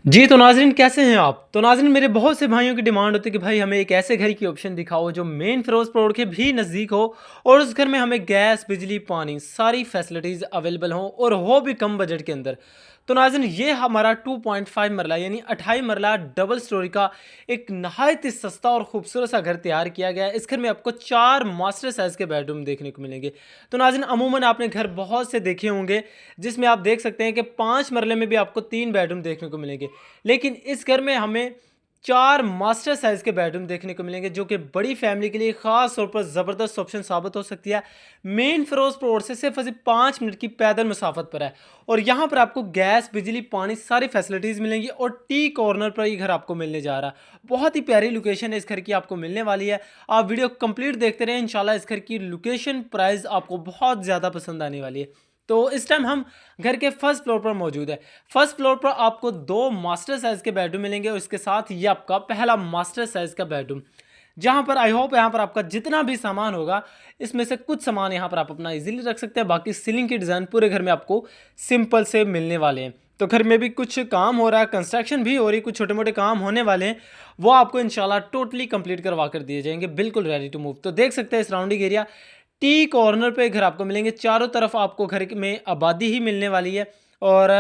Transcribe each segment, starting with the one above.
जी, तो नाज़रीन कैसे हैं आप? तो नाज़रीन मेरे बहुत से भाइयों की डिमांड होती है कि भाई हमें एक ऐसे घर की ऑप्शन दिखाओ जो मेन फ़िरोज़पुर रोड के भी नज़दीक हो और उस घर में हमें गैस, बिजली, पानी सारी फ़ैसिलिटीज़ अवेलेबल हों और हो भी कम बजट के अंदर। तो नाज़रीन ये हमारा 2.5 मरला यानी 28 मरला डबल स्टोरी का एक नहायत ही सस्ता और खूबसूरत सा घर तैयार किया गया है। इस घर में आपको 4 मास्टर साइज़ के बेडरूम देखने को मिलेंगे। तो नाज़रीन अमूमन आपने घर बहुत से देखे होंगे जिसमें आप देख सकते हैं कि 5 मरले में भी आपको 3 बेडरूम देखने को मिलेंगे। लेकिन इस घर में हमें 4 मास्टर साइज़ के बेडरूम देखने को मिलेंगे जो कि बड़ी फैमिली के लिए ख़ास तौर पर ज़बरदस्त ऑप्शन साबित हो सकती है। मेन फ़िरोज़पुर रोड से सिर्फ़ और सिर्फ़ 5 मिनट की पैदल मुसाफ़त पर है और यहाँ पर आपको गैस, बिजली, पानी सारी फैसिलिटीज़ मिलेंगी और टी कॉर्नर पर ये घर आपको मिलने जा रहा है। बहुत ही प्यारी लोकेशन है इस घर की आपको मिलने वाली है। आप वीडियो कंप्लीट देखते रहें, इंशाल्लाह इस घर की लोकेशन, प्राइस आपको बहुत ज़्यादा पसंद आने वाली है। तो इस टाइम हम घर के फर्स्ट फ्लोर पर मौजूद है। फर्स्ट फ्लोर पर आपको 2 मास्टर साइज़ के बेडरूम मिलेंगे और इसके साथ ये आपका पहला मास्टर साइज़ का बेडरूम, जहाँ पर आई होप यहाँ पर आपका जितना भी सामान होगा, इसमें से कुछ सामान यहाँ पर आप अपना इज़िली रख सकते हैं। बाकी सीलिंग की डिज़ाइन पूरे घर में आपको सिंपल से मिलने वाले हैं। तो घर में भी कुछ काम हो रहा है, कंस्ट्रक्शन भी हो रही है, कुछ छोटे-मोटे काम होने वाले हैं, वो आपको इंशाल्लाह टोटली कंप्लीट करवा कर दिए जाएँगे, बिल्कुल रेडी टू मूव। तो देख सकते हैं सराउंडिंग एरिया टी कॉर्नर पे घर आपको मिलेंगे, चारों तरफ आपको घर में आबादी ही मिलने वाली है और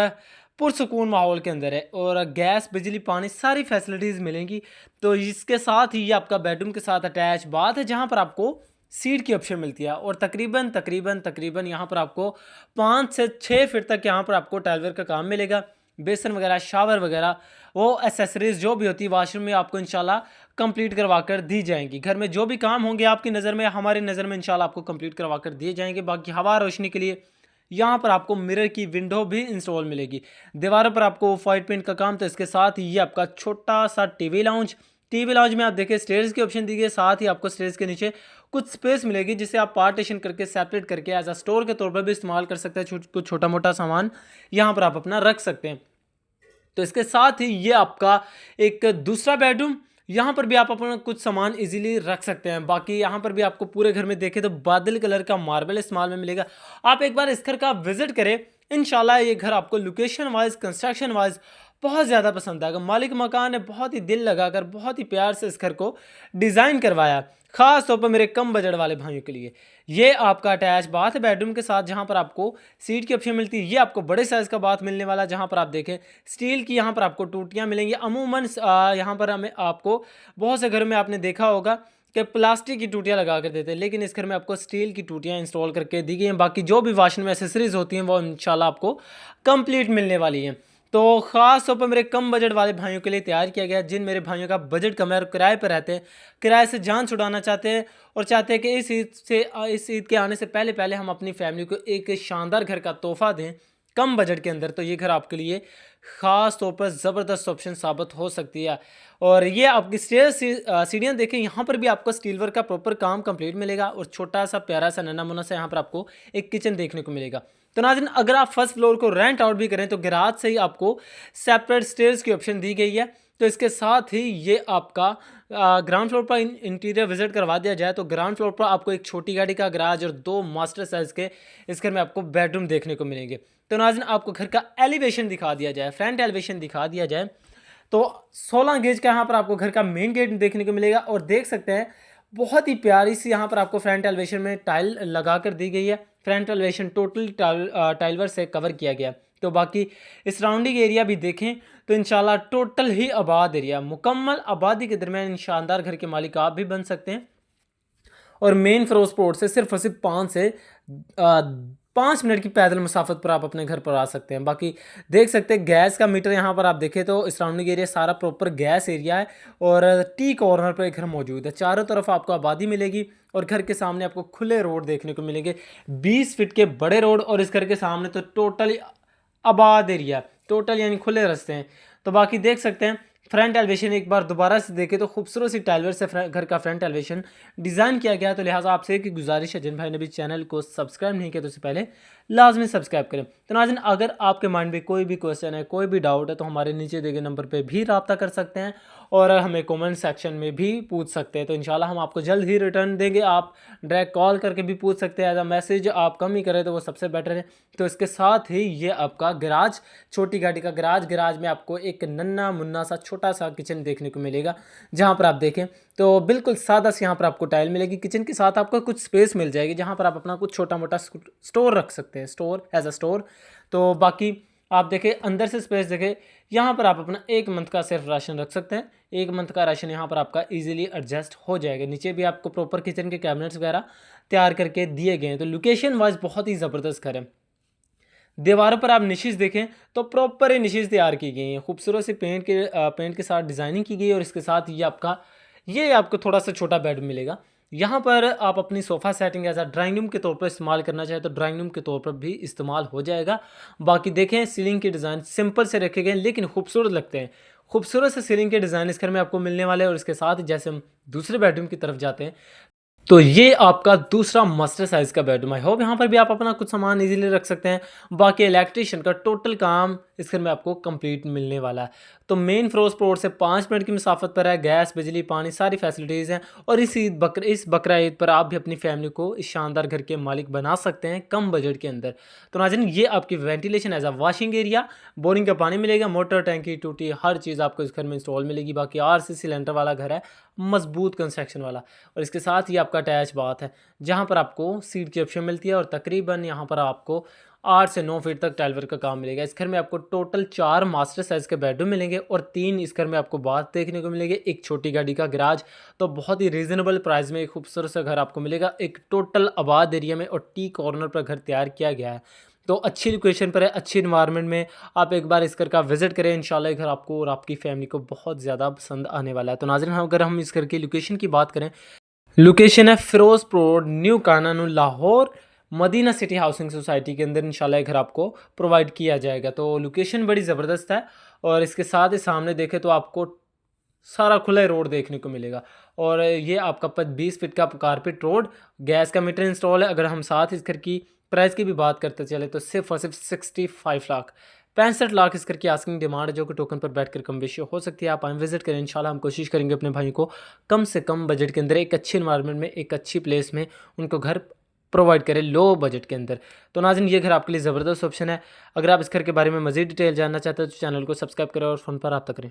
पुरसुकून माहौल के अंदर है और गैस, बिजली, पानी सारी फैसिलिटीज़ मिलेंगी। तो इसके साथ ही ये आपका बेडरूम के साथ अटैच बाथ है जहाँ पर आपको सीट की ऑप्शन मिलती है और तकरीबन यहाँ पर आपको 5 से 6 फीट तक यहाँ पर आपको टाइलवेयर का काम मिलेगा। बेसन वगैरह, शावर वगैरह, वो एक्सेसरीज़ जो भी होती है वॉशरूम में आपको इंशाल्लाह कंप्लीट करवा कर दी जाएँगी। घर में जो भी काम होंगे आपकी नज़र में, हमारी नज़र में इंशाल्लाह आपको कंप्लीट करवा कर दिए जाएँगे। बाकी हवा रोशनी के लिए यहाँ पर आपको मिरर की विंडो भी इंस्टॉल मिलेगी। दीवारों पर आपको व्हाइट पेंट का काम, तो इसके साथ ही ये आपका छोटा-सा टीवी लाउंज में आप देखिए स्टेयर्स की ऑप्शन दी गई है, साथ ही आपको स्टेयर्स के नीचे कुछ स्पेस मिलेगी जिसे आप पार्टीशन करके सेपरेट करके एज़ अ स्टोर के तौर पर भी इस्तेमाल कर सकते हैं। कुछ छोटा-मोटा सामान यहाँ पर आप अपना रख सकते हैं। तो इसके साथ ही ये आपका एक दूसरा बेडरूम, यहाँ पर भी आप अपना कुछ सामान इजीली रख सकते हैं। बाकी यहाँ पर भी आपको पूरे घर में देखें तो बादल कलर का मार्बल इस्तेमाल में मिलेगा। आप एक बार इस घर का विजिट करें, इंशाल्लाह ये घर आपको लोकेशन वाइज, कंस्ट्रक्शन वाइज बहुत ज़्यादा पसंद आएगा। मालिक मकान ने बहुत ही दिल लगाकर, बहुत ही प्यार से इस घर को डिज़ाइन करवाया, खास तौर पर मेरे कम बजट वाले भाइयों के लिए। ये आपका अटैच बाथ है बेडरूम के साथ, जहाँ पर आपको सीट की ऑप्शन मिलती है। ये आपको बड़े साइज़ का बाथ मिलने वाला है, जहाँ पर आप देखें स्टील की यहाँ पर आपको टूटियाँ मिलेंगी। अमूमन यहाँ पर हमें आपको बहुत से घरों में आपने देखा होगा कि प्लास्टिक की टूटियाँ लगा कर देते हैं, लेकिन इस घर में आपको स्टील की टूटियाँ इंस्टॉल करके दी गई हैं। बाकी जो भी वॉशरूम में एसेसरीज़ होती हैं वो इंशाल्लाह आपको कंप्लीट मिलने वाली हैं। तो ख़ास तौर पर मेरे कम बजट वाले भाइयों के लिए तैयार किया गया है, जिन मेरे भाइयों का बजट कम है और किराए पर रहते हैं, किराए से जान छुड़ाना चाहते हैं और चाहते हैं कि इस ईद के आने से पहले हम अपनी फैमिली को एक शानदार घर का तोहफ़ा दें कम बजट के अंदर। तो ये घर आपके लिए ख़ास तौर पर ज़बरदस्त ऑप्शन साबित हो सकती है। और ये आपकी सीढ़ियाँ देखें, यहाँ पर भी आपको स्टील वर्क का प्रॉपर काम कंप्लीट मिलेगा और छोटा सा प्यारा सा नन्हा मुन्ना सा यहाँ पर आपको एक किचन देखने को मिलेगा। तो नाज़रीन अगर आप फर्स्ट फ्लोर को रेंट आउट भी करें तो गैराज से ही आपको सेपरेट स्टेयर्स की ऑप्शन दी गई है। तो इसके साथ ही ये आपका ग्राउंड फ्लोर पर इंटीरियर विजिट करवा दिया जाए तो ग्राउंड फ्लोर पर आपको एक छोटी गाड़ी का गैराज और 2 मास्टर साइज़ के इस घर में आपको बेडरूम देखने को मिलेंगे। तो नाज़रीन आपको घर का एलिवेशन दिखा दिया जाए, फ्रंट एलिवेशन दिखा दिया जाए, तो 16 गेज का यहाँ पर आपको घर का मेन गेट देखने को मिलेगा और देख सकते हैं बहुत ही प्यारी सी यहाँ पर आपको फ्रंट एलिवेशन में टाइल लगा कर दी गई है। फ्रंट एलिवेशन टोटल टाइलवर से कवर किया गया। तो बाकी सराउंडिंग एरिया भी देखें तो इंशाल्लाह टोटल ही आबाद एरिया, मुकम्मल आबादी के दरमियान शानदार घर के मालिक आप भी बन सकते हैं और मेन फिरोजपुर रोड से सिर्फ और सिर्फ 5 मिनट की पैदल मुसाफत पर आप अपने घर पर आ सकते हैं। बाकी देख सकते हैं गैस का मीटर यहाँ पर आप देखें तो सराउंडिंग एरिया सारा प्रॉपर गैस एरिया है और टी कॉर्नर पर एक घर मौजूद है। चारों तरफ आपको आबादी मिलेगी और घर के सामने आपको खुले रोड देखने को मिलेंगे, 20 फीट के बड़े रोड और इस घर के सामने तो टोटली आबाद एरिया, टोटल यानी खुले रास्ते हैं। तो बाकी देख सकते हैं फ्रंट एलिवेशन एक बार दोबारा से देखें तो खूबसूरत सी टाइलवर से घर का फ्रंट एलिवेशन डिज़ाइन किया गया। तो लिहाजा आपसे एक गुजारिश है, जिन भाई ने भी चैनल को सब्सक्राइब नहीं किया तो उससे पहले लाजमी सब्सक्राइब करें। तो नाज़रीन, अगर आपके माइंड में कोई भी क्वेश्चन है, कोई भी डाउट है, तो हमारे नीचे दिए गए नंबर पे भी रब्ता कर सकते हैं और हमें कमेंट सेक्शन में भी पूछ सकते हैं। तो इंशाल्लाह हम आपको जल्द ही रिटर्न देंगे। आप डायरेक्ट कॉल करके भी पूछ सकते हैं, एज अ मैसेज आप कम ही करें तो वो सबसे बेटर है। तो इसके साथ ही ये आपका गराज, छोटी गाड़ी का गराज में आपको एक नन्ना मुन्ना सा छोटा सा किचन देखने को मिलेगा, जहाँ पर आप देखें तो बिल्कुल सादा सी यहाँ पर आपको टाइल मिलेगी। किचन के साथ आपको कुछ स्पेस मिल जाएगी जहाँ पर आप अपना कुछ छोटा मोटा स्टोर रख सकते हैं, स्टोर एज अ स्टोर। तो बाकी आप देखें, अंदर से स्पेस देखें, यहाँ पर आप अपना 1 मंथ का सिर्फ राशन रख सकते हैं। 1 मंथ का राशन यहाँ पर आपका इजीली एडजस्ट हो जाएगा। नीचे भी आपको प्रॉपर किचन के कैबिनेट्स वगैरह तैयार करके दिए गए हैं। तो लोकेशन वाइज बहुत ही ज़बरदस्त घर है। दीवारों पर आप निशेज़ देखें तो प्रॉपर निशेज़ तैयार की गई हैं, खूबसूरत से पेंट के साथ डिज़ाइनिंग की गई है। और इसके साथ ये आपको थोड़ा सा छोटा बेड मिलेगा। यहाँ पर आप अपनी sofa setting as a drawing room के तौर पर इस्तेमाल करना चाहें तो ड्राइंग रूम के तौर पर भी इस्तेमाल हो जाएगा। बाकी देखें, सीलिंग के डिज़ाइन सिंपल से रखे गए हैं लेकिन खूबसूरत लगते हैं। खूबसूरत से सीलिंग के डिज़ाइन इस घर में आपको मिलने वाले हैं। और इसके साथ जैसे हम दूसरे बेडरूम की तरफ जाते हैं, तो ये आपका दूसरा मास्टर साइज़ का बेडरूम। आई होप यहाँ पर भी आप अपना कुछ सामान इजीली रख सकते हैं। बाकी इलेक्ट्रिशियन का टोटल काम इस घर में आपको कंप्लीट मिलने वाला है। तो मेन फरोज प्लॉट से 5 मिनट की मुसाफत पर है। गैस, बिजली, पानी सारी फैसिलिटीज़ हैं। और इस बकरा ईद पर आप भी अपनी फैमिली को इस शानदार घर के मालिक बना सकते हैं कम बजट के अंदर। तो नाज़रीन, ये आपकी ventilation as a washing area, boring का पानी मिलेगा, मोटर, टैंकी, टूटी, हर चीज़ आपको इस घर में इंस्टॉल मिलेगी। बाकी RC सिलेंडर वाला घर है, मजबूत कंस्ट्रक्शन वाला। और इसके साथ ही आपका अटैच बाथ है, जहाँ पर आपको सीट की ऑप्शन मिलती है। और तकरीबन यहाँ पर आपको 8 से 9 फीट तक टाइल वर्क का काम मिलेगा। इस घर में आपको टोटल 4 मास्टर साइज़ के बेडरूम मिलेंगे और 3 इस घर में आपको बाथ देखने को मिलेंगे, एक छोटी गाड़ी का गैराज। तो बहुत ही रीज़नेबल प्राइस में एक खूबसूरत सा घर आपको मिलेगा, एक टोटल आबाद एरिया में और टी कॉर्नर पर घर तैयार किया गया है। तो अच्छी लोकेशन पर है, अच्छी इन्वायरमेंट में। आप एक बार इस घर का विजिट करें, इंशाल्लाह ये घर आपको और आपकी फैमिली को बहुत ज़्यादा पसंद आने वाला है। तो नाज़रीन, अगर हम इस घर की लोकेशन की बात करें, लोकेशन है Firozpur road, new Kahna Nau, Lahore, Madina city housing society के अंदर इंशाल्लाह ये घर आपको प्रोवाइड किया जाएगा। तो लोकेशन बड़ी ज़बरदस्त है। और इसके साथ ही सामने देखें तो आपको सारा खुला रोड देखने को मिलेगा। और ये आपका 20 फीट का कारपेट रोड, गैस का मीटर इंस्टॉल है। अगर हम साथ इस घर की प्राइस की भी बात करते चले तो सिर्फ और सिर्फ 65 लाख, 65 लाख इस घर की आस्किंग डिमांड है, जो कि टोकन पर बैठकर कम बेशी हो सकती है। आप आए विजिट करें, इंशाल्लाह हम कोशिश करेंगे अपने भाई को कम से कम बजट के अंदर एक अच्छी इन्वायरमेंट में, एक अच्छी प्लेस में उनको घर प्रोवाइड करें लो बजट के अंदर। तो नाज़रीन, ये घर आपके लिए ज़बरदस्त ऑप्शन है। अगर आप इस घर के बारे में मज़ीद डिटेल जानना चाहते हैं तो चैनल को सब्सक्राइब करें और फ़ोन पर रब्ता करें।